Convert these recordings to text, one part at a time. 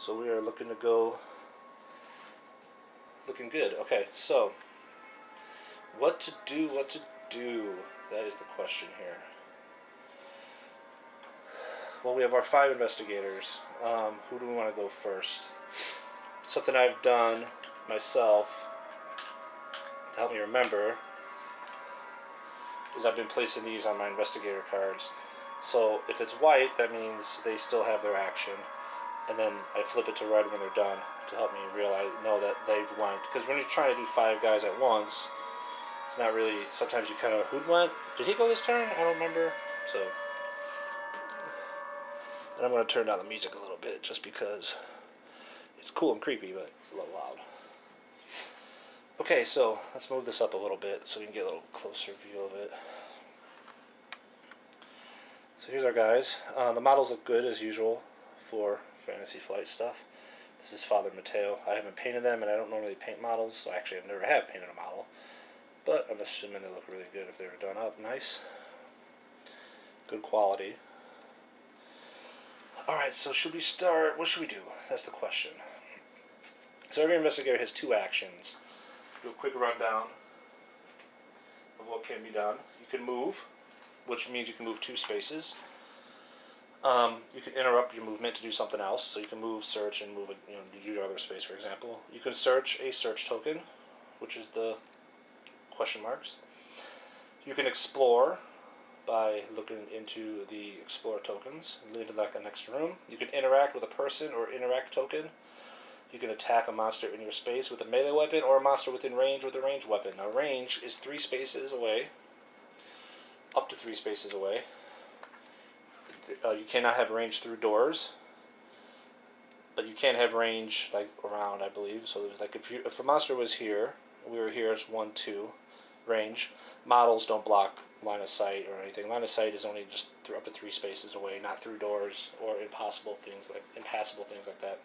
So we are looking to go. Looking good. Okay, so what to do? What to do? That is the question here. Well, we have our 5 investigators. Who do we want to go first? Something I've done myself to help me remember is I've been placing these on my investigator cards. So if it's white, that means they still have their action, and then I flip it to red when they're done to help me know that they've went. Because when you're trying to do 5 guys at once, it's not really. Sometimes you kind of, who'd went? Did he go this turn? I don't remember. So, and I'm going to turn down the music a little bit just because it's cool and creepy, but it's a little loud. Okay, so let's move this up a little bit so we can get a little closer view of it. So here's our guys. The models look good as usual for Fantasy Flight stuff. This is Father Mateo. I haven't painted them, and I don't normally paint models, so actually I've never have painted a model. But I'm assuming they look really good if they were done up nice. Good quality. Alright, so should we start? What should we do? That's the question. So every investigator has 2 actions. Do a quick rundown of what can be done. You can move, which means you can move 2 spaces. You can interrupt your movement to do something else. So you can move, search, and move it, do your other space, for example. You can search a search token, which is the question marks. You can explore by looking into the explore tokens and lead to like a next room. You can interact with a person or interact token. You can attack a monster in your space with a melee weapon or a monster within range with a ranged weapon. Now range is 3 spaces away, up to 3 spaces away. You cannot have range through doors, but you can have range like around, I believe. So like if a monster was here, we were here as 1, 2 range. Models don't block line of sight or anything. Line of sight is only just up to 3 spaces away, not through doors or impassable things like that.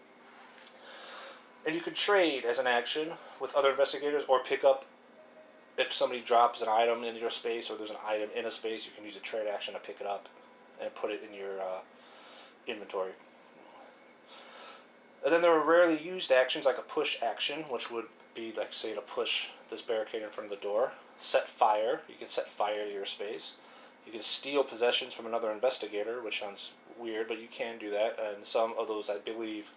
And you can trade as an action with other investigators or pick up if somebody drops an item in your space or there's an item in a space, you can use a trade action to pick it up and put it in your inventory. And then there are rarely used actions like a push action, which would be like, say, to push this barricade in front of the door. Set fire. You can set fire to your space. You can steal possessions from another investigator, which sounds weird, but you can do that. And some of those, I believe,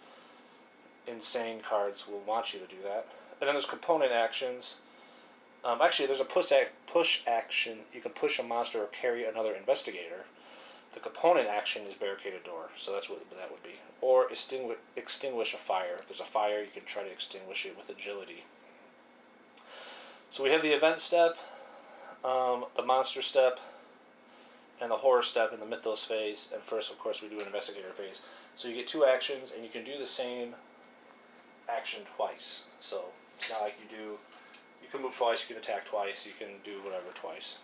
insane cards will want you to do that. And then there's component actions. Actually, there's a push action. You can push a monster or carry another investigator. The component action is barricade a door, so that's what that would be. Or extinguish a fire. If there's a fire, you can try to extinguish it with agility. So we have the event step, the monster step, and the horror step in the Mythos phase. And first, of course, we do an investigator phase. So you get 2 actions, and you can do the same action twice. So it's not like you can move twice, you can attack twice, you can do whatever twice.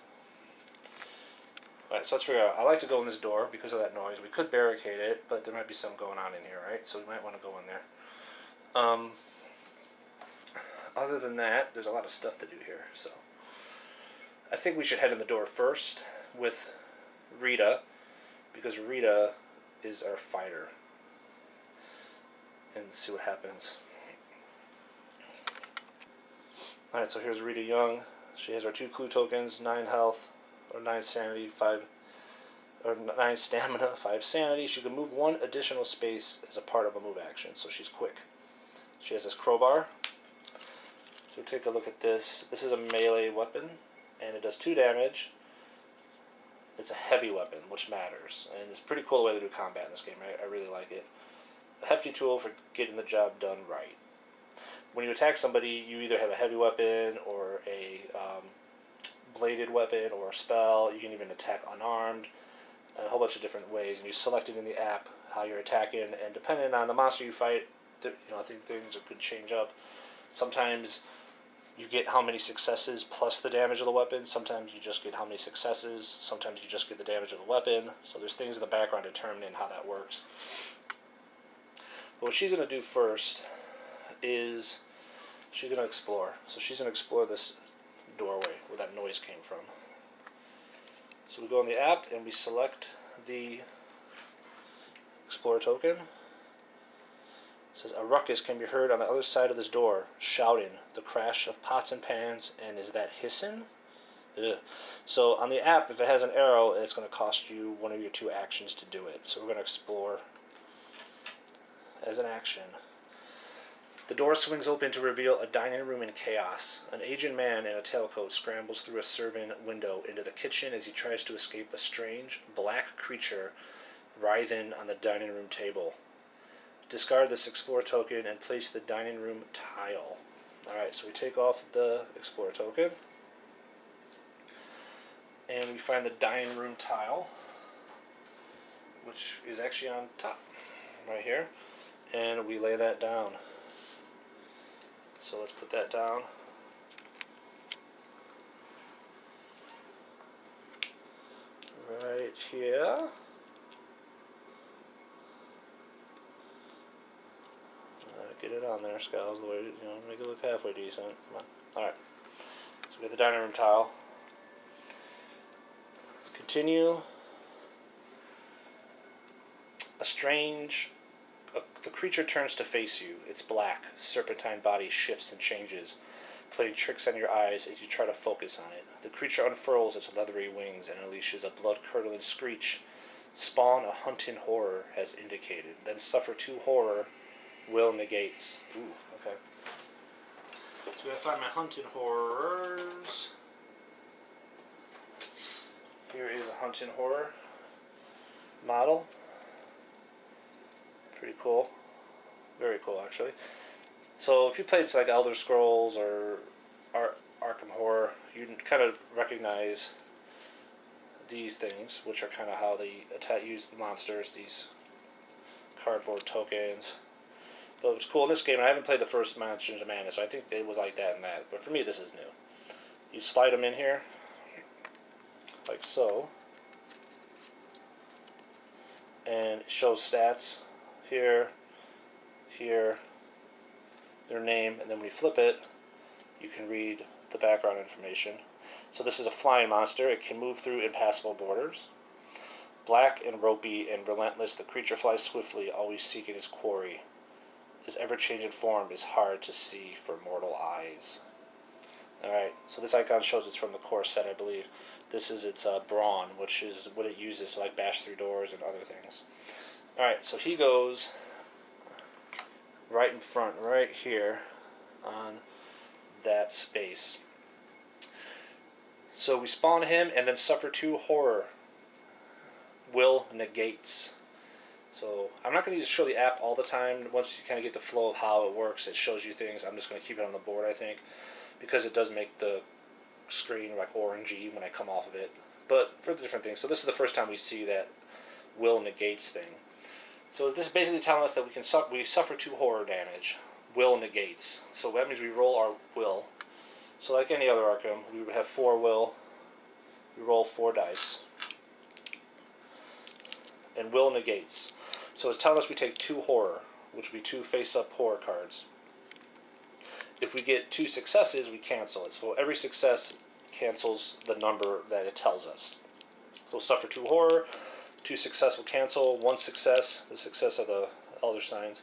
Alright, so let's figure out. I like to go in this door because of that noise. We could barricade it, but there might be some going on in here, right? So we might want to go in there. Other than that, there's a lot of stuff to do here. So I think we should head in the door first with Rita, because Rita is our fighter. And see what happens. Alright, so here's Rita Young. She has our 2 clue tokens, 9 health, or 9 sanity, 9 stamina, 5 sanity. She can move 1 additional space as a part of a move action, so she's quick. She has this crowbar. So take a look at this. This is a melee weapon, and it does 2 damage. It's a heavy weapon, which matters, and it's a pretty cool way to do combat in this game. I really like it. A hefty tool for getting the job done right. When you attack somebody, you either have a heavy weapon or a bladed weapon or a spell. You can even attack unarmed, a whole bunch of different ways. And you select it in the app how you're attacking, and depending on the monster you fight, I think things could change up. Sometimes you get how many successes plus the damage of the weapon. Sometimes you just get how many successes. Sometimes you just get the damage of the weapon. So there's things in the background determining how that works. But what she's going to do first is she's going to explore. So she's going to explore this doorway where that noise came from. So we go in the app and we select the explore token. It says, a ruckus can be heard on the other side of this door, shouting, the crash of pots and pans, and is that hissing? Ugh. So on the app, if it has an arrow, it's going to cost you one of your 2 actions to do it. So we're going to explore as an action. The door swings open to reveal a dining room in chaos. An aged man in a tailcoat scrambles through a serving window into the kitchen as he tries to escape a strange, black creature writhing on the dining room table. Discard this Explore token and place the dining room tile. Alright, so we take off the Explore token. And we find the dining room tile, which is actually on top, right here. And we lay that down. So let's put that down. Right here. Get it on there, Scows, the way, make it look halfway decent. Come on. Alright. So we got the dining room tile. Continue. The creature turns to face you. Its black, serpentine body shifts and changes, playing tricks on your eyes as you try to focus on it. The creature unfurls its leathery wings and unleashes a blood-curdling screech. Spawn a hunting horror, as indicated. Then suffer 2 horror. Will negates. Ooh, okay. So we gotta find my hunting horrors. Here is a hunting horror model. Pretty cool. Very cool, actually. So if you played like Elder Scrolls or Arkham Horror, you can kind of recognize these things, which are kind of how they use the monsters, these cardboard tokens. But it was cool in this game. I haven't played the first Mansions of Madness, so I think it was like that and that. But for me, this is new. You slide them in here, like so. And it shows stats here, here, their name, and then when you flip it, you can read the background information. So this is a flying monster. It can move through impassable borders. Black and ropey and relentless, the creature flies swiftly, always seeking its quarry. Its ever-changing form is hard to see for mortal eyes. Alright, so this icon shows it's from the core set, I believe. This is its brawn, which is what it uses to like bash through doors and other things. Alright, so he goes right in front, right here on that space. So we spawn him and then suffer 2 horror. Will negates. So I'm not going to show the app all the time. Once you kind of get the flow of how it works, it shows you things. I'm just going to keep it on the board, I think, because it does make the screen like orangey when I come off of it. But for the different things. So this is the first time we see that will negates thing. So this is basically telling us that we suffer 2 horror damage. Will negates. So that means we roll our will. So like any other Arkham, we would have 4 will. We roll 4 dice. And will negates. So it's telling us we take 2 horror, which would be 2 face-up horror cards. If we get 2 successes, we cancel it. So every success cancels the number that it tells us. So we'll suffer 2 horror, 2 success will cancel, 1 success, the success of the Elder Signs.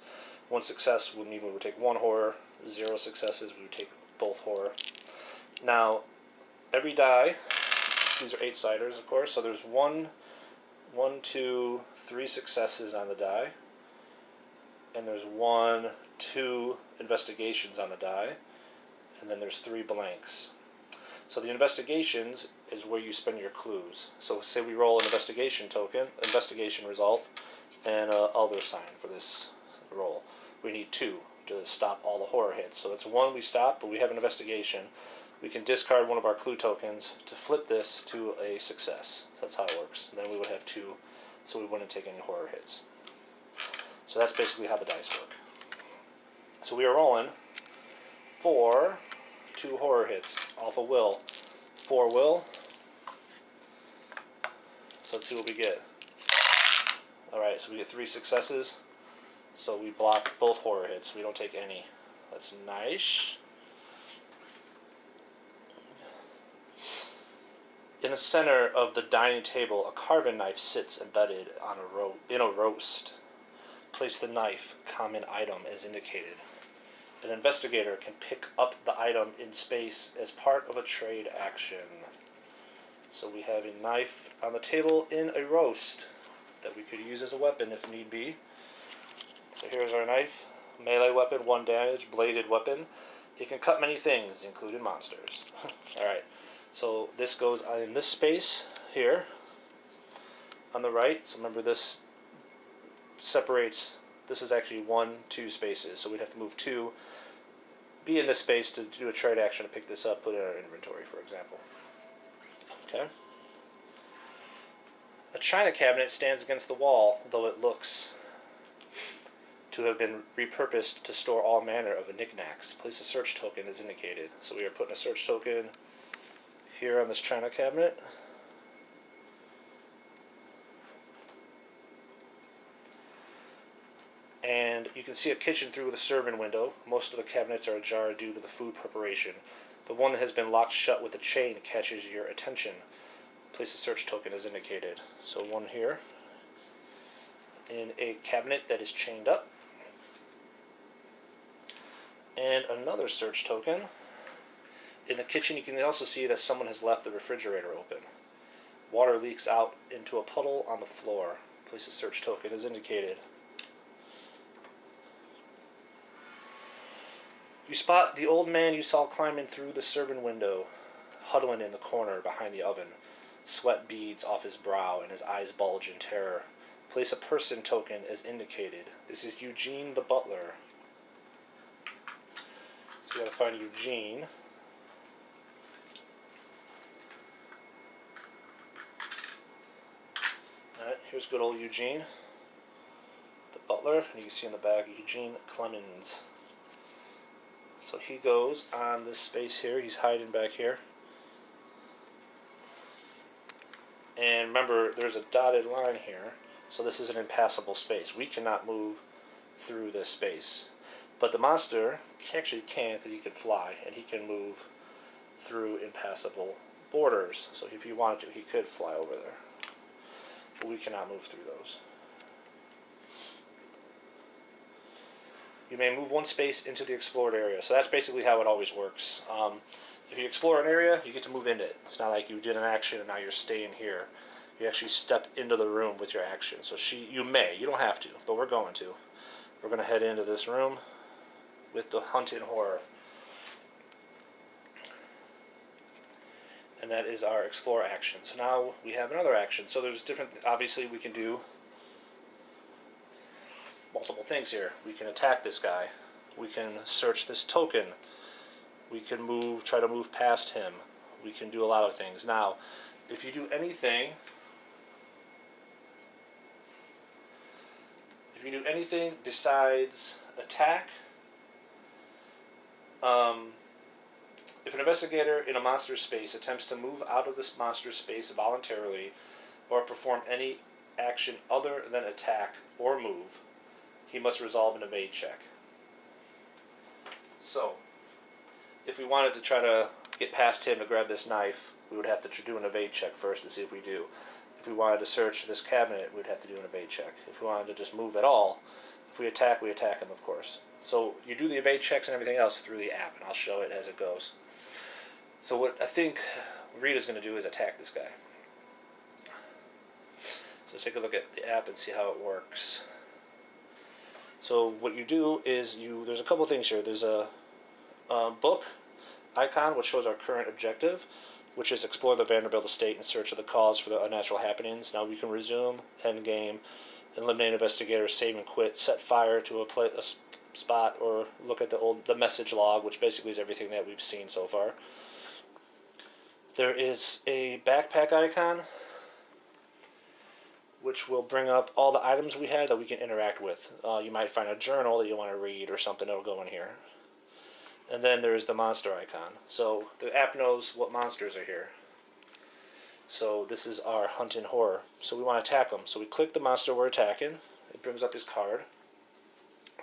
1 success would mean we would take 1 horror, 0 successes, we would take both horror. Now, every die, these are 8-siders, of course, so there's 1, 2, 3 successes on the die, and there's 1, 2 investigations on the die, and then there's 3 blanks. So the investigations is where you spend your clues. So say we roll an investigation token, investigation result, and an Elder Sign for this roll. We need 2 to stop all the horror hits. So it's 1 we stop, but we have an investigation. We can discard one of our clue tokens to flip this to a success. So that's how it works. And then we would have 2, so we wouldn't take any horror hits. So that's basically how the dice work. So we are rolling 4 2 horror hits off a will. 4 will. So let's see what we get. Alright, so we get 3 successes. So we block both horror hits. We don't take any. That's nice. In the center of the dining table, a carving knife sits embedded on in a roast. place the knife, common item, as indicated. An investigator can pick up the item in space as part of a trade action. So we have a knife on the table in a roast that we could use as a weapon if need be. So here's our knife. Melee weapon, 1 damage, bladed weapon. It can cut many things, including monsters. Alright, so this goes in this space here on the right. So remember, this separates, this is actually 1, 2 spaces. So we'd have to move 2, be in this space to do a trade action to pick this up, put it in our inventory, for example. Okay. A china cabinet stands against the wall, though it looks to have been repurposed to store all manner of knickknacks. Place a search token as indicated. So we are putting a search token here on this china cabinet. And you can see a kitchen through the servant window. Most of the cabinets are ajar due to the food preparation. The one that has been locked shut with a chain catches your attention. Place a search token as indicated. So one here in a cabinet that is chained up. And another search token. In the kitchen, you can also see that someone has left the refrigerator open. Water leaks out into a puddle on the floor. Place a search token as indicated. You spot the old man you saw climbing through the servant window, huddling in the corner behind the oven. Sweat beads off his brow and his eyes bulge in terror. Place a person token as indicated. This is Eugene the Butler. So we gotta find Eugene. Alright, here's good old Eugene the Butler. And you can see in the back Eugene Clemens. So he goes on this space here. He's hiding back here. And remember, there's a dotted line here. So this is an impassable space. We cannot move through this space. But the monster actually can, because he can fly, and he can move through impassable borders. So if he wanted to, he could fly over there. But we cannot move through those. You may move 1 space into the explored area. So that's basically how it always works. If you explore an area, you get to move into it. It's not like you did an action and now you're staying here. You actually step into the room with your action. So you may, you don't have to, but we're going to. We're going to head into this room with the hunted horror. And that is our explore action. So now we have another action. So there's different, obviously we can do multiple things here. We can attack this guy. We can search this token. We can try to move past him. We can do a lot of things. Now, if you do anything besides attack, if an investigator in a monster space attempts to move out of this monster space voluntarily or perform any action other than attack or move, he must resolve an evade check. So, if we wanted to try to get past him to grab this knife, we would have to do an evade check first to see if we do. If we wanted to search this cabinet, we'd have to do an evade check. If we wanted to just move at all, if we attack him, of course. So you do the evade checks and everything else through the app, and I'll show it as it goes. So what I think Rita's going to do is attack this guy. So let's take a look at the app and see how it works. So what you do is there's a couple things here. There's a book icon which shows our current objective, which is explore the Vanderbilt estate in search of the cause for the unnatural happenings. Now we can resume, end game, eliminate investigator, save and quit, set fire to a spot, or look at the message log, which basically is everything that we've seen so far. There is a backpack icon, which will bring up all the items we had that we can interact with. You might find a journal that you want to read or something that'll go in here. And then there's the monster icon. So the app knows what monsters are here. So this is our hunt and horror. So we want to attack him. So we click the monster we're attacking. It brings up his card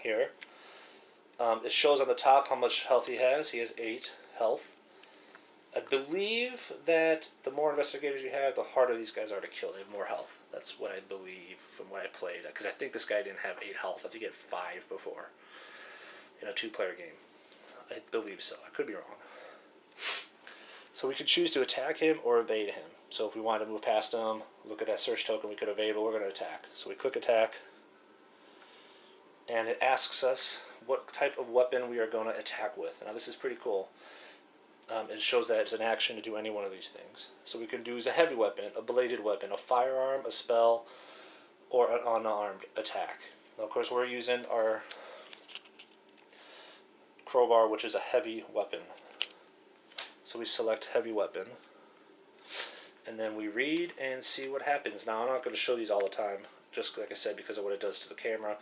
here. It shows on the top how much health he has. He has 8 health. I believe that the more investigators you have, the harder these guys are to kill. They have more health. That's what I believe from what I played. Because I think this guy didn't have 8 health. I think he had 5 before in a 2-player game. I believe so. I could be wrong. So we could choose to attack him or evade him. So if we wanted to move past him, look at that search token, we could evade, but we're going to attack. So we click attack, and it asks us what type of weapon we are going to attack with. Now this is pretty cool. It shows that it's an action to do any one of these things. So we can do a heavy weapon, a bladed weapon, a firearm, a spell, or an unarmed attack. Now of course we're using our crowbar, which is a heavy weapon. So we select heavy weapon, and then we read and see what happens. Now I'm not going to show these all the time, just like I said, because of what it does to the camera.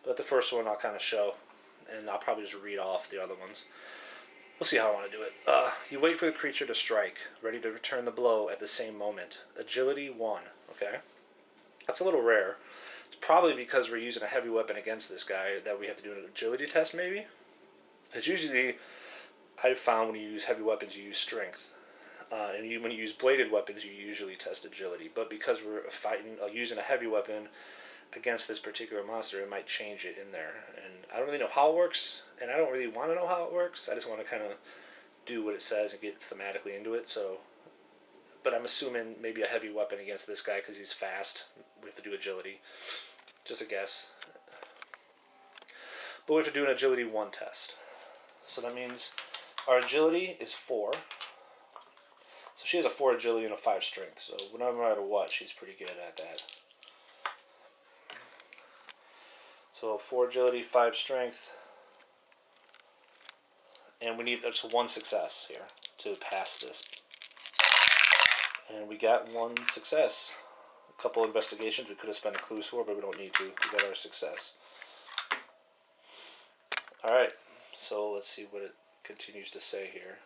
But the first one I'll kind of show, and I'll probably just read off the other ones. We'll see how I want to do it. You wait for the creature to strike, ready to return the blow at the same moment. Agility 1, okay? That's a little rare. It's probably because we're using a heavy weapon against this guy that we have to do an agility test, maybe? It's usually, I've found when you use heavy weapons, you use strength. When you use bladed weapons, you usually test agility. But because we're fighting, using a heavy weapon against this particular monster, it might change it in there. And I don't really know how it works, and I don't really want to know how it works. I just want to kind of do what it says and get thematically into it. So, but I'm assuming maybe a heavy weapon against this guy because he's fast. We have to do agility. Just a guess. But we have to do an agility 1 test. So that means our agility is 4. So she has a 4 agility and a 5 strength. So no matter what, she's pretty good at that. So 4 agility, 5 strength. And we need just 1 success here to pass this. And we got 1 success. A couple investigations we could have spent a clues for, but we don't need to. We got our success. Alright, so let's see what it continues to say here.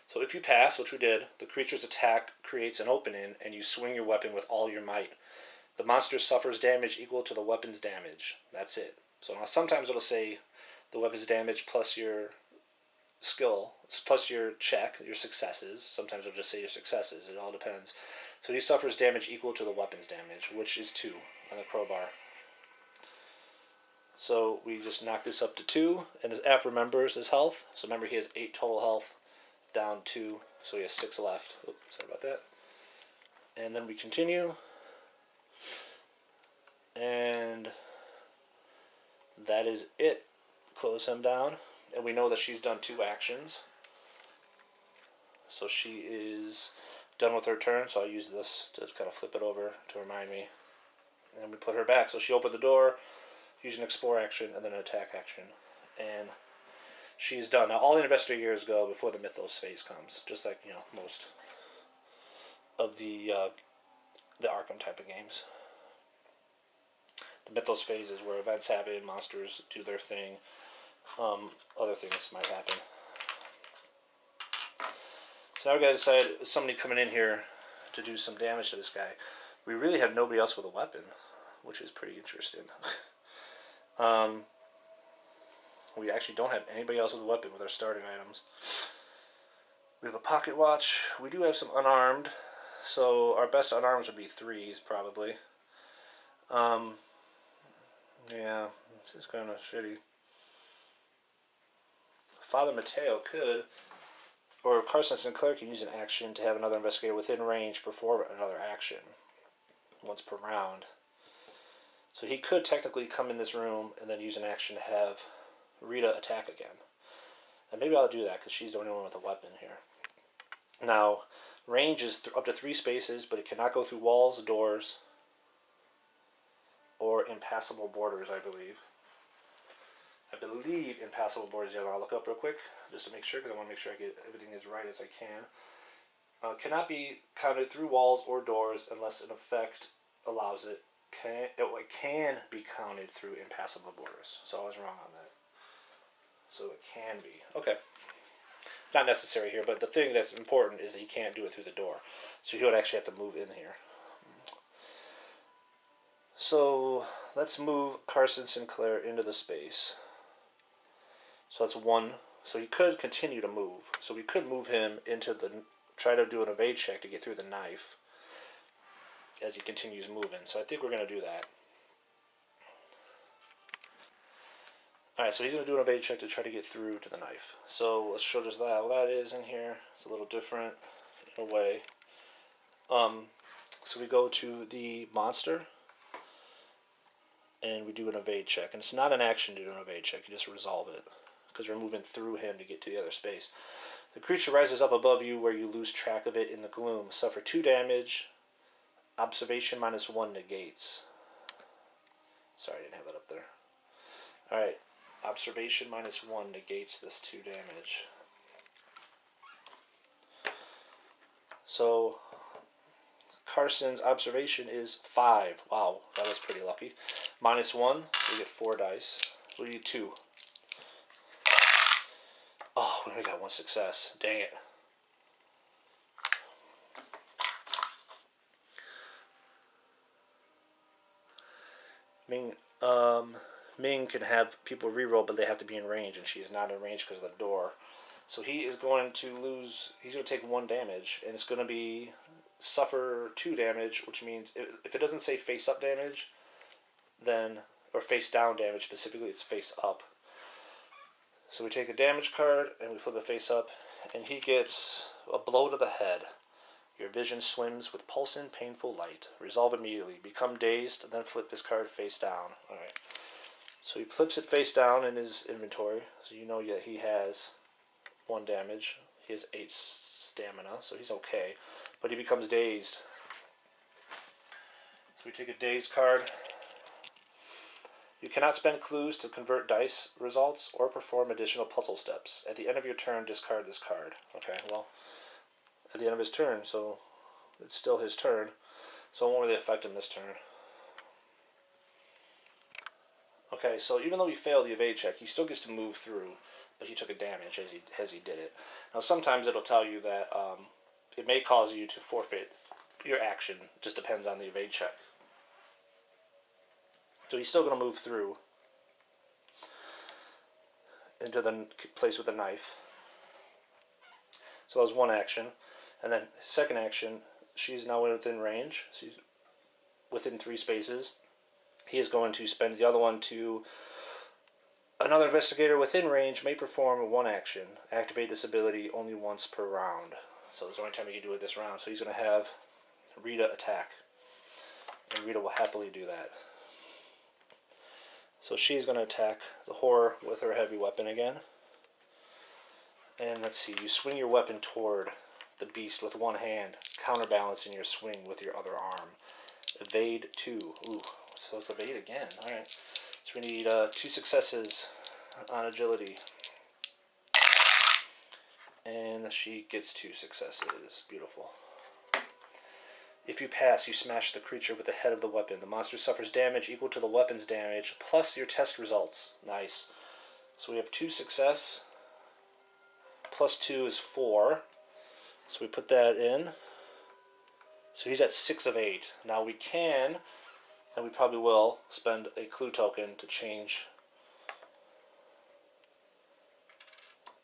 So if you pass, which we did, the creature's attack creates an opening, and you swing your weapon with all your might. The monster suffers damage equal to the weapon's damage. That's it. So now sometimes it'll say the weapon's damage plus your skill, plus your check, your successes. Sometimes it'll just say your successes. It all depends. So he suffers damage equal to the weapon's damage, which is 2 on the crowbar. So we just knock this up to 2, and his app remembers his health. So remember, he has 8 total health, down 2, so he has 6 left. Oops, sorry about that. And then we continue. And that is it. Close him down. And we know that she's done 2 actions. So she is done with her turn, so I'll use this to kind of flip it over to remind me. And we put her back. So she opened the door, use an explore action, and then an attack action. And she's done. Now all the investigators go before the Mythos Phase comes, just like, you know, most of the Arkham type of games. The Mythos Phase is where events happen, monsters do their thing, other things might happen. So now we gotta decide, is somebody coming in here to do some damage to this guy. We really have nobody else with a weapon, which is pretty interesting. We actually don't have anybody else with a weapon with our starting items. We have a pocket watch. We do have some unarmed, so our best unarmed would be 3s probably. Yeah, this is kind of shitty. Father Mateo could, or Carson Sinclair can use an action to have another investigator within range perform another action once per round. So he could technically come in this room and then use an action to have Rita attack again. And maybe I'll do that because she's the only one with a weapon here. Now, range is up to 3 spaces, but it cannot go through walls, doors, or impassable borders, I believe. I believe impassable borders, yeah, I'll look up real quick just to make sure, because I want to make sure I get everything as right as I can. Cannot be counted through walls or doors unless an effect allows it. It can be counted through impassable borders. So I was wrong on that. So it can be. Okay. Not necessary here, but the thing that's important is that he can't do it through the door. So he would actually have to move in here. So let's move Carson Sinclair into the space. So that's 1 So he could continue to move. So we could move him into the... Try to do an evade check to get through the knife as he continues moving. So I think we're going to do that. Alright, so he's going to do an evade check to try to get through to the knife. So let's show just that. What that is in here. It's a little different in a way. So we go to the monster. And we do an evade check. And it's not an action to do an evade check. You just resolve it. Because we're moving through him to get to the other space. The creature rises up above you where you lose track of it in the gloom. Suffer 2 damage. Observation -1 negates. Sorry, I didn't have that up there. Alright. Observation -1 negates this 2 damage. So, Carson's observation is 5. Wow, that was pretty lucky. -1, we get 4 dice. We need 2. Oh, we only got 1 success. Dang it. Ming can have people reroll, but they have to be in range, and she is not in range because of the door. So he is going to lose... He's going to take 1 damage, and it's going to be... Suffer 2 damage, which means if it doesn't say face-up damage, then... Or face-down damage, specifically, it's face-up. So we take a damage card, and we flip it face up, and he gets a blow to the head. Your vision swims with pulsing, painful light. Resolve immediately. Become dazed, and then flip this card face down. Alright. So he flips it face down in his inventory, so you know that he has 1 damage. He has 8 stamina, so he's okay. But he becomes dazed. So we take a dazed card. You cannot spend clues to convert dice results or perform additional puzzle steps. At the end of your turn, discard this card. Okay, well, at the end of his turn, so it's still his turn. So it won't really affect him this turn. Okay, so even though he failed the evade check, he still gets to move through, but he took a damage as he did it. Now sometimes it'll tell you that it may cause you to forfeit your action. It just depends on the evade check. So he's still going to move through into the place with the knife. So that was 1 action. And then second action, she's now within range. She's within 3 spaces. He is going to spend the other one to... Another investigator within range may perform 1 action. Activate this ability only once per round. So it's the only time you can do it this round. So he's going to have Rita attack. And Rita will happily do that. So she's going to attack the horror with her heavy weapon again. And let's see, you swing your weapon toward the beast with 1 hand, counterbalancing your swing with your other arm. Evade 2. Ooh, so it's evade again. Alright. So we need 2 successes on agility. And she gets 2 successes. Beautiful. If you pass, you smash the creature with the head of the weapon. The monster suffers damage equal to the weapon's damage, plus your test results. Nice. So we have 2 success. Plus 2 is 4. So we put that in. So he's at 6 of 8. Now we can, and we probably will, spend a clue token to change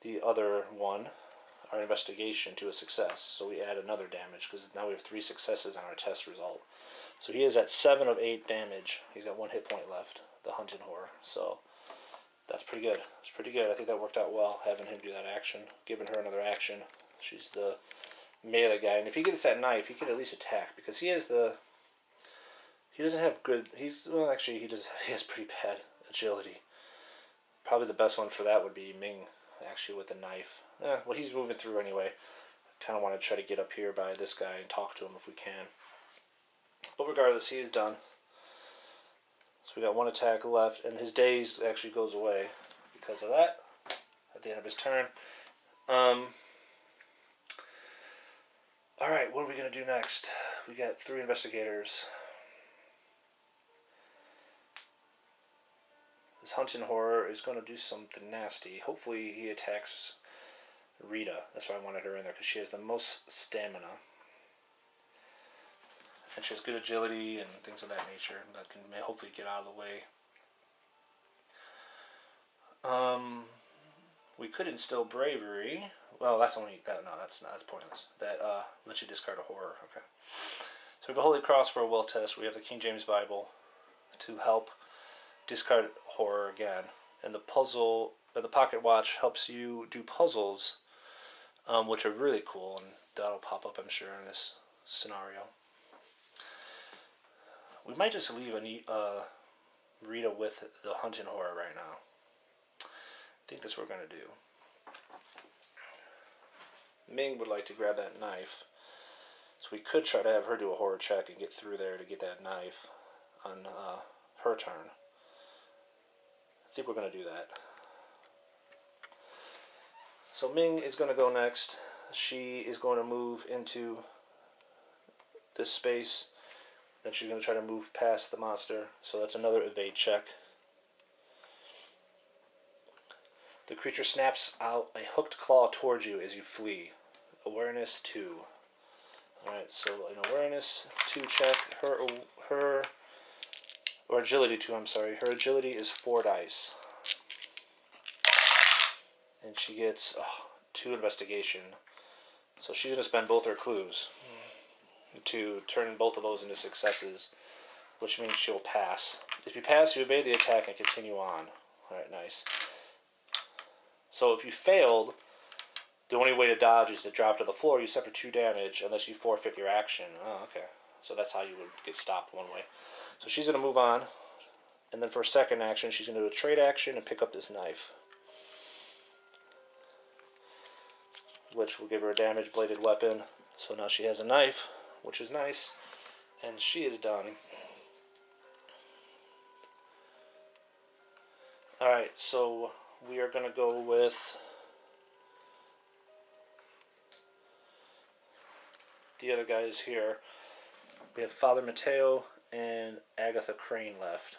the other one, our investigation, to a success. So we add another damage, because now we have 3 successes on our test result. So he is at 7 of 8 damage. He's got 1 hit point left, the hunting horror. So that's pretty good. It's pretty good. I think that worked out well, having him do that action, giving her another action. She's the melee guy, and if he gets that knife, he can at least attack, because he has the... He doesn't have good... Well, actually, he has pretty bad agility. Probably the best one for that would be Ming, actually, with the knife. Well, he's moving through anyway. Kind of want to try to get up here by this guy and talk to him if we can. But regardless, he is done. So we got 1 attack left, and his daze actually goes away because of that at the end of his turn. Alright, what are we going to do next? We got 3 investigators. This hunting horror is going to do something nasty. Hopefully he attacks Rita. That's why I wanted her in there, because she has the most stamina. And she has good agility and things of that nature that can hopefully get out of the way. We could instill bravery. Well, that's only that. No, that's not. That's pointless. That lets you discard a horror. Okay. So we have a Holy Cross for a will test. We have the King James Bible to help discard horror again, and the puzzle, the pocket watch helps you do puzzles, which are really cool, and that'll pop up, I'm sure, in this scenario. We might just leave Rita with the hunting horror right now. I think that's what we're going to do. Ming would like to grab that knife. So we could try to have her do a horror check and get through there to get that knife on her turn. I think we're going to do that. So Ming is going to go next. She is going to move into this space. Then she's going to try to move past the monster. So that's another evade check. The creature snaps out a hooked claw towards you as you flee. Awareness 2. Alright, so an awareness 2 check. Her agility 2, I'm sorry. Her agility is 4 dice. And she gets 2 investigation. So she's going to spend both her clues to turn both of those into successes, which means she'll pass. If you pass, you evade the attack and continue on. Alright, nice. So if you failed, the only way to dodge is to drop to the floor. You suffer 2 damage unless you forfeit your action. Oh, okay. So that's how you would get stopped one way. So she's going to move on. And then for a second action, she's going to do a trade action and pick up this knife, which will give her a damage-bladed weapon. So now she has a knife, which is nice. And she is done. Alright, so we are going to go with the other guys here. We have Father Mateo and Agatha Crane left.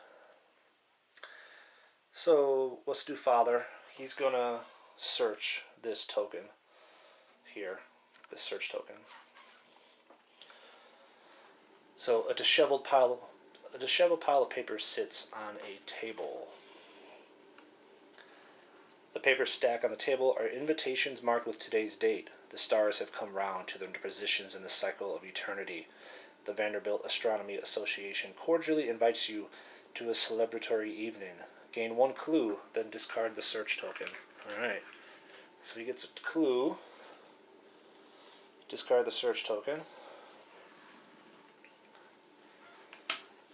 So let's do Father. He's going to search this token here, this search token. So a disheveled pile of paper sits on a table. The papers stacked on the table are invitations marked with today's date. The stars have come round to their positions in the cycle of eternity. The Vanderbilt Astronomy Association cordially invites you to a celebratory evening. Gain 1 clue, then discard the search token. Alright. So he gets a clue. Discard the search token.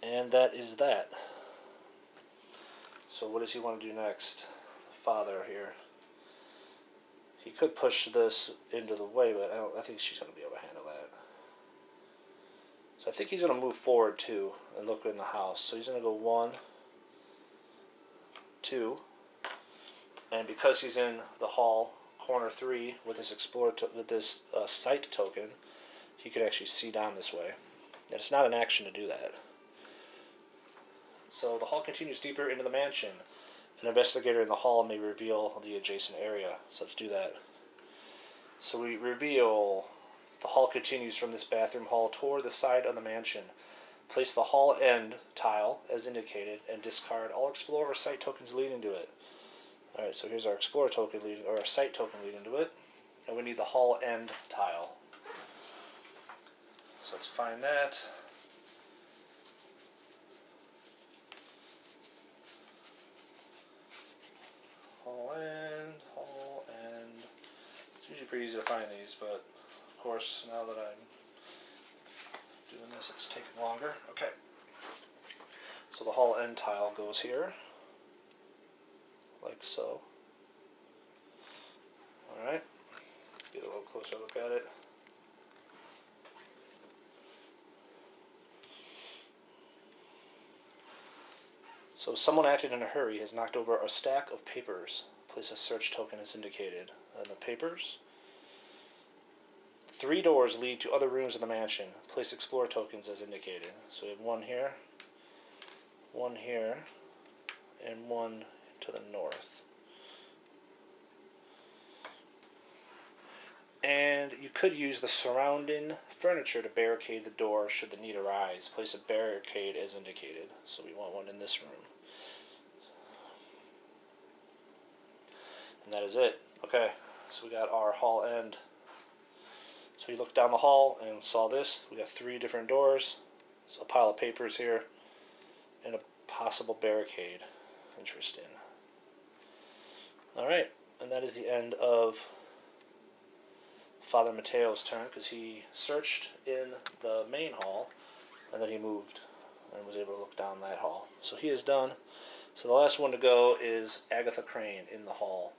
And that is that. So what does he want to do next? Father here. He could push this into the way, but I think she's going to be able to handle that. So I think he's going to move forward too and look in the house. So he's going to go 1, 2, and because he's in the hall, corner 3, with this sight token, he could actually see down this way. And it's not an action to do that. So the hall continues deeper into the mansion. An investigator in the hall may reveal the adjacent area. So let's do that. So we reveal the hall continues from this bathroom hall toward the side of the mansion. Place the hall end tile as indicated and discard all explore or sight tokens leading to it. Alright, so here's our explore token leading, or our sight token leading to it. And we need the hall end tile. So let's find that. Hall end. It's usually pretty easy to find these, but of course, now that I'm doing this, it's taking longer. Okay. So the hall end tile goes here, like so. Alright. Get a little closer look at it. So someone acted in a hurry has knocked over a stack of papers. Place a search token as indicated. And the papers. 3 doors lead to other rooms in the mansion. Place explore tokens as indicated. So we have 1 here, 1 here, and 1 to the north. And you could use the surrounding furniture to barricade the door should the need arise. Place a barricade as indicated. So we want 1 in this room. And that is it. Okay, so we got our hall end. So you looked down the hall and saw this. We got 3 different doors. There's a pile of papers here. And a possible barricade. Interesting. Alright, and that is the end of Father Mateo's turn, because he searched in the main hall, and then he moved and was able to look down that hall. So he is done. So the last one to go is Agatha Crane in the hall.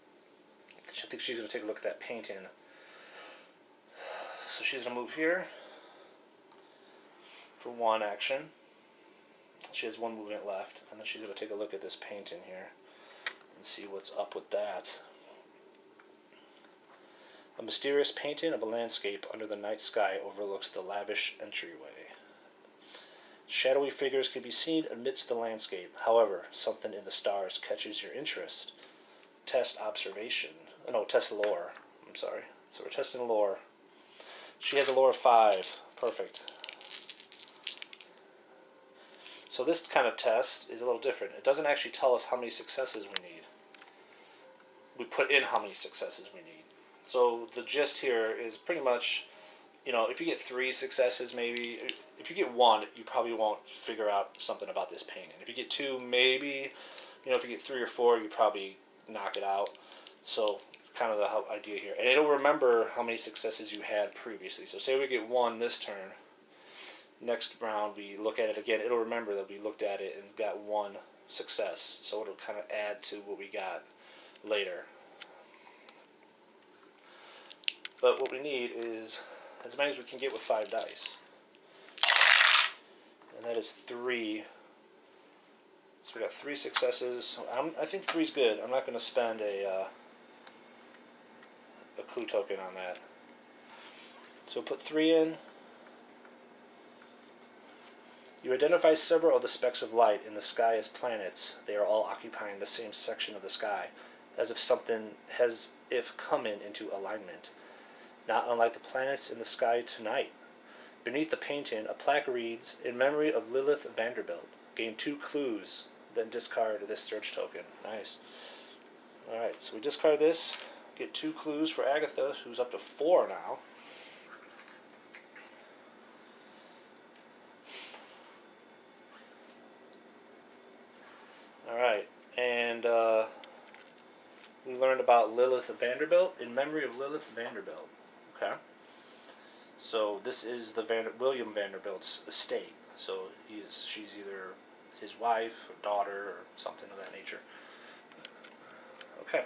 I think she's going to take a look at that painting. So she's going to move here for 1 action. She has 1 movement left, and then she's going to take a look at this painting here and see what's up with that. A mysterious painting of a landscape under the night sky overlooks the lavish entryway. Shadowy figures can be seen amidst the landscape. However, something in the stars catches your interest. Test observation. Test lore. I'm sorry. So we're testing lore. She has a lore of 5. Perfect. So this kind of test is a little different. It doesn't actually tell us how many successes we need. We put in how many successes we need. So the gist here is pretty much, if you get 3 successes, maybe, if you get 1, you probably won't figure out something about this painting. If you get 2, maybe, if you get 3 or 4, you probably knock it out. So kind of the idea here. And it'll remember how many successes you had previously. So say we get 1 this turn. Next round we look at it again. It'll remember that we looked at it and got 1 success. So it'll kind of add to what we got later. But what we need is as many as we can get with 5 dice. And that is 3. So we got 3 successes. I think 3's good. I'm not going to spend a clue token on that. So put 3 in. You identify several of the specks of light in the sky as planets. They are all occupying the same section of the sky, as if something has come into alignment. Not unlike the planets in the sky tonight. Beneath the painting, a plaque reads, "In memory of Lilith Vanderbilt. Gain 2 clues, then discard this search token." Nice. Alright, so we discard this, get 2 clues for Agatha, who's up to 4 now. Alright, and we learned about Lilith Vanderbilt, in memory of Lilith Vanderbilt. Okay. So this is the William Vanderbilt's estate. So she's either his wife or daughter or something of that nature. Okay.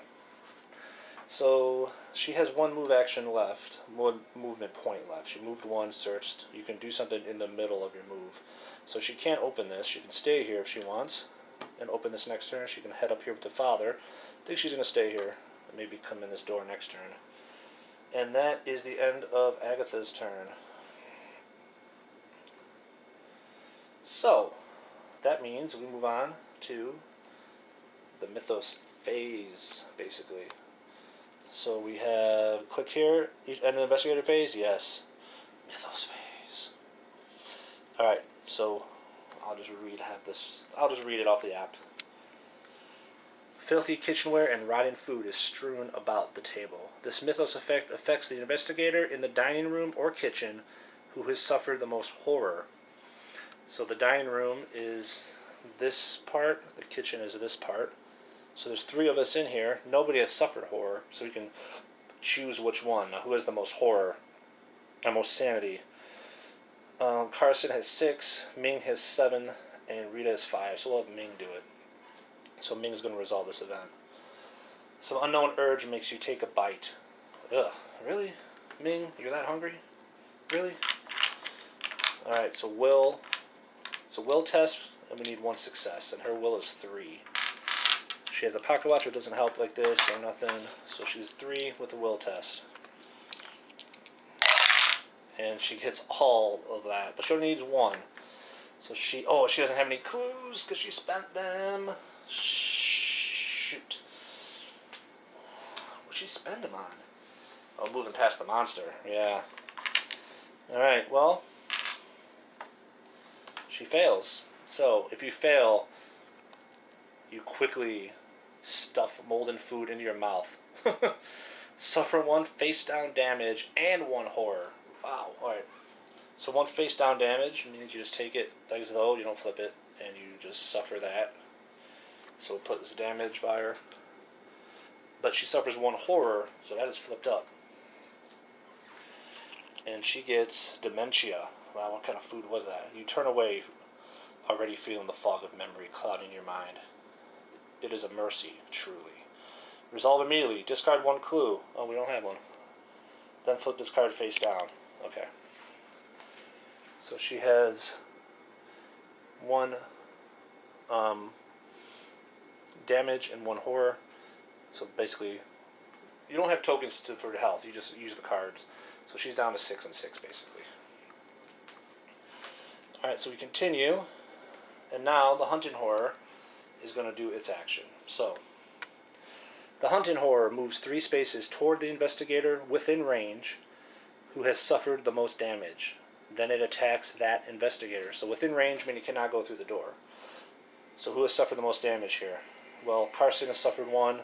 So she has 1 move action left, 1 movement point left. She moved 1, searched. You can do something in the middle of your move. So she can't open this. She can stay here if she wants and open this next turn. She can head up here with the father. I think she's going to stay here and maybe come in this door next turn. And that is the end of Agatha's turn. So, that means we move on to the Mythos Phase, basically. So we have, click here, and the Investigative Phase, yes. Mythos Phase. Alright, so I'll just read it off the app. Filthy kitchenware and rotting food is strewn about the table. This Mythos effect affects the investigator in the dining room or kitchen who has suffered the most horror. So the dining room is this part, the kitchen is this part. So there's 3 of us in here. Nobody has suffered horror, so we can choose which one. Now, who has the most horror and most sanity? Carson has 6, Ming has 7, and Rita has 5. So we'll have Ming do it. So Ming's going to resolve this event. Some unknown urge makes you take a bite. Ugh, really? Ming, you're that hungry? Really? Alright, so will. So will test, and we need 1 success, and her will is 3. She has a pocket watch, which doesn't help like this or nothing, so she's 3 with the will test. And she gets all of that, but she only needs 1. So she doesn't have any clues because she spent them. Shoot. What'd she spend them on? Oh, moving past the monster. Yeah. Alright, well, she fails. So, if you fail, you quickly stuff molten food into your mouth. Suffer 1 face down damage and 1 horror. Wow. Alright. So 1 face down damage means you just take it as though you don't flip it, and you just suffer that. So we'll put this damage by her. But she suffers 1 horror, so that is flipped up. And she gets dementia. Wow, what kind of food was that? You turn away, already feeling the fog of memory clouding your mind. It is a mercy, truly. Resolve immediately. Discard 1 clue. Oh, we don't have one. Then flip this card face down. Okay. So she has 1 damage and 1 horror. So basically, you don't have tokens for health. You just use the cards. So she's down to 6 and 6, basically. Alright, so we continue. And now the hunting horror is going to do its action. So, the hunting horror moves 3 spaces toward the investigator within range who has suffered the most damage. Then it attacks that investigator. So within range means it cannot go through the door. So who has suffered the most damage here? Well, Carson has suffered 1,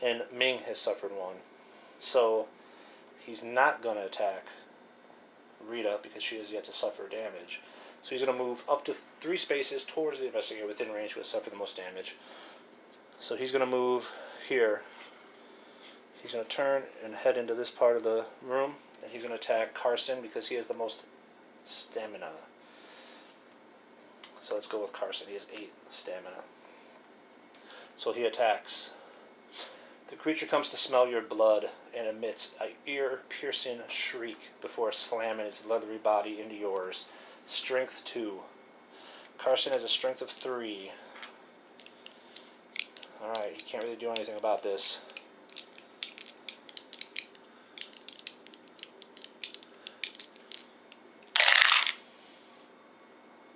and Ming has suffered 1. So he's not going to attack Rita because she has yet to suffer damage. So he's going to move up to 3 spaces towards the investigator within range who has suffered the most damage. So he's going to move here. He's going to turn and head into this part of the room, and he's going to attack Carson because he has the most stamina. So let's go with Carson. He has 8 stamina. So he attacks. The creature comes to smell your blood and emits an ear-piercing shriek before slamming its leathery body into yours. Strength 2. Carson has a strength of 3. Alright, he can't really do anything about this.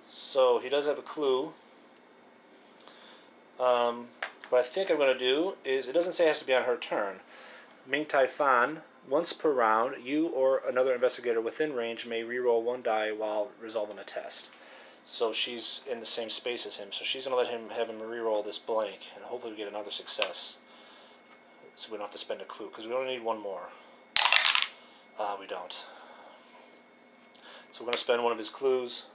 So he does have a clue. What I think I'm going to do is, it doesn't say it has to be on her turn. Ming Tai Fan, once per round, you or another investigator within range may reroll 1 die while resolving a test. So she's in the same space as him, so she's going to have him reroll this blank, and hopefully we get another success. So we don't have to spend a clue, because we only need 1 more. We don't. So we're going to spend 1 of his clues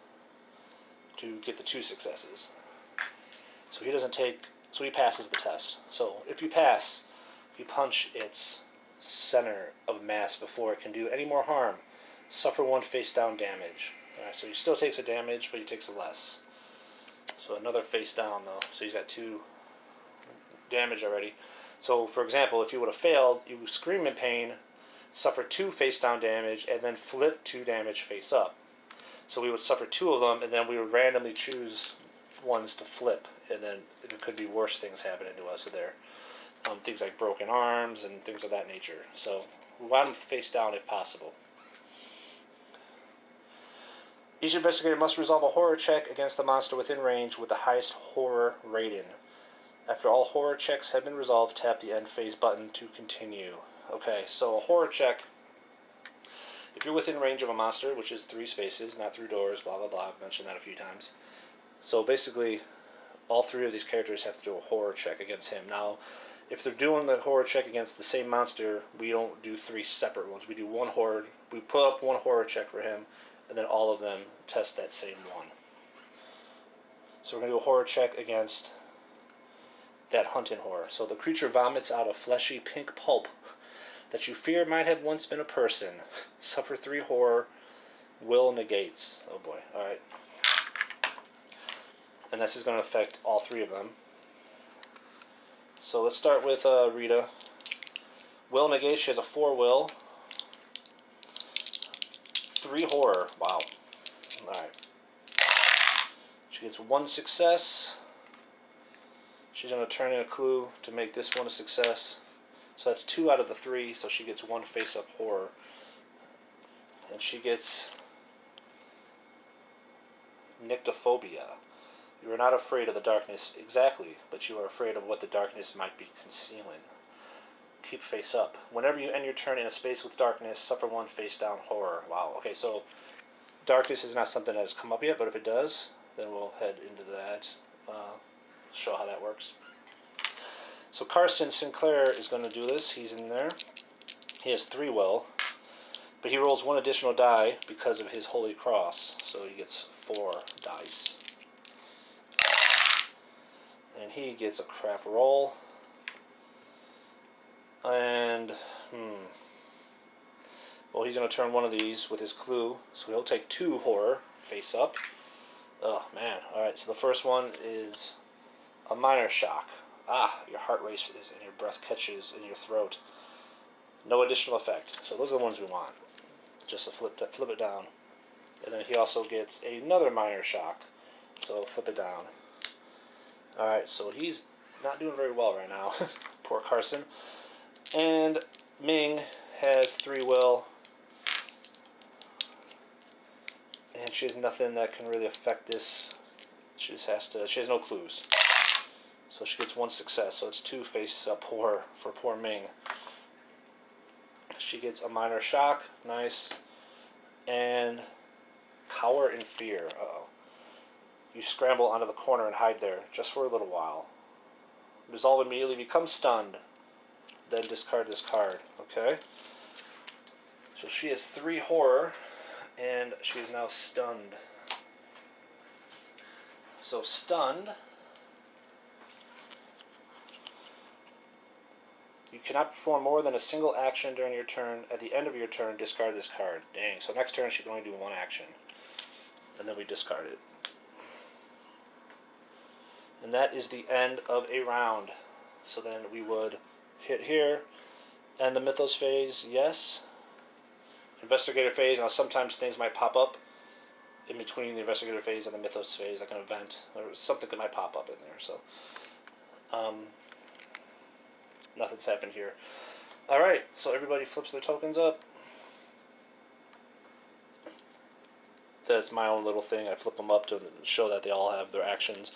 to get the 2 successes. So he doesn't take, so he passes the test. So if you pass, you punch its center of mass before it can do any more harm. Suffer 1 face down damage. Alright, so he still takes a damage, but he takes a less. So another face down though. So he's got 2 damage already. So for example, if you would have failed, you would scream in pain, suffer 2 face down damage, and then flip 2 damage face up. So we would suffer 2 of them, and then we would randomly choose ones to flip, and then there could be worse things happening to us there. Things like broken arms and things of that nature. So we want them face down if possible. Each investigator must resolve a horror check against the monster within range with the highest horror rating. After all horror checks have been resolved, tap the end phase button to continue. Okay, so a horror check. If you're within range of a monster, which is 3 spaces, not through doors, blah blah blah, I've mentioned that a few times. So basically, all 3 of these characters have to do a horror check against him. Now, if they're doing the horror check against the same monster, we don't do 3 separate ones. We do 1 horror, we put up 1 horror check for him, and then all of them test that same one. So we're going to do a horror check against that hunting horror. So the creature vomits out a fleshy pink pulp that you fear might have once been a person. Suffer 3 horror. Will negates. Oh boy. Alright. And this is going to affect all 3 of them. So let's start with Rita. Will negates. She has a 4 will. 3 horror. Wow. Alright. She gets 1 success. She's going to turn in a clue to make this one a success. So that's 2 out of the 3, so she gets 1 face-up horror. And she gets nyctophobia. You are not afraid of the darkness exactly, but you are afraid of what the darkness might be concealing. Keep face up. Whenever you end your turn in a space with darkness, suffer 1 face-down horror. Wow, okay, so darkness is not something that has come up yet, but if it does, then we'll head into that, show how that works. So Carson Sinclair is going to do this. He's in there. He has 3 will, but he rolls 1 additional die because of his Holy Cross, so he gets 4 dice. And he gets a crap roll. And, well, he's going to turn one of these with his clue, so he'll take 2 horror, face up. Oh, man. Alright, so the first one is a minor shock. Your heart races and your breath catches in your throat. No additional effect. So those are the ones we want. Just to flip it down. And then he also gets another minor shock. So flip it down. Alright, so he's not doing very well right now. Poor Carson. And Ming has 3 will. And she has nothing that can really affect this. She has no clues. So she gets 1 success, so it's 2 face up horror for poor Ming. She gets a minor shock, nice, and cower in fear. Uh-oh. You scramble onto the corner and hide there, just for a little while. Resolve immediately, become stunned, then discard this card, okay? So she has 3 horror, and she is now stunned. So stunned... You cannot perform more than a single action during your turn. At the end of your turn, discard this card. Dang, so next turn she can only do 1 action. And then we discard it. And that is the end of a round. So then we would hit here. And the Mythos Phase, yes. Investigative Phase, now sometimes things might pop up in between the Investigative Phase and the Mythos Phase, like an event. Or something that might pop up in there, so... Nothing's happened here. Alright, so everybody flips their tokens up. That's my own little thing. I flip them up to show that they all have their actions.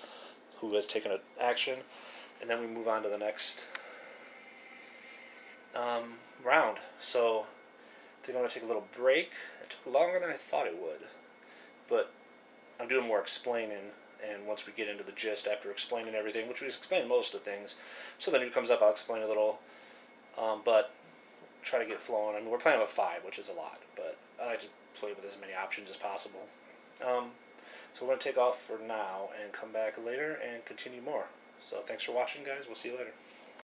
Who has taken an action. And then we move on to the next round. So, I think I'm going to take a little break. It took longer than I thought it would. But I'm doing more explaining. And once we get into the gist, after explaining everything, which we explain most of things, so then it comes up, I'll explain a little, but try to get flowing. I mean, we're playing with 5, which is a lot, but I like to play with as many options as possible. So we're going to take off for now and come back later and continue more. So thanks for watching, guys. We'll see you later.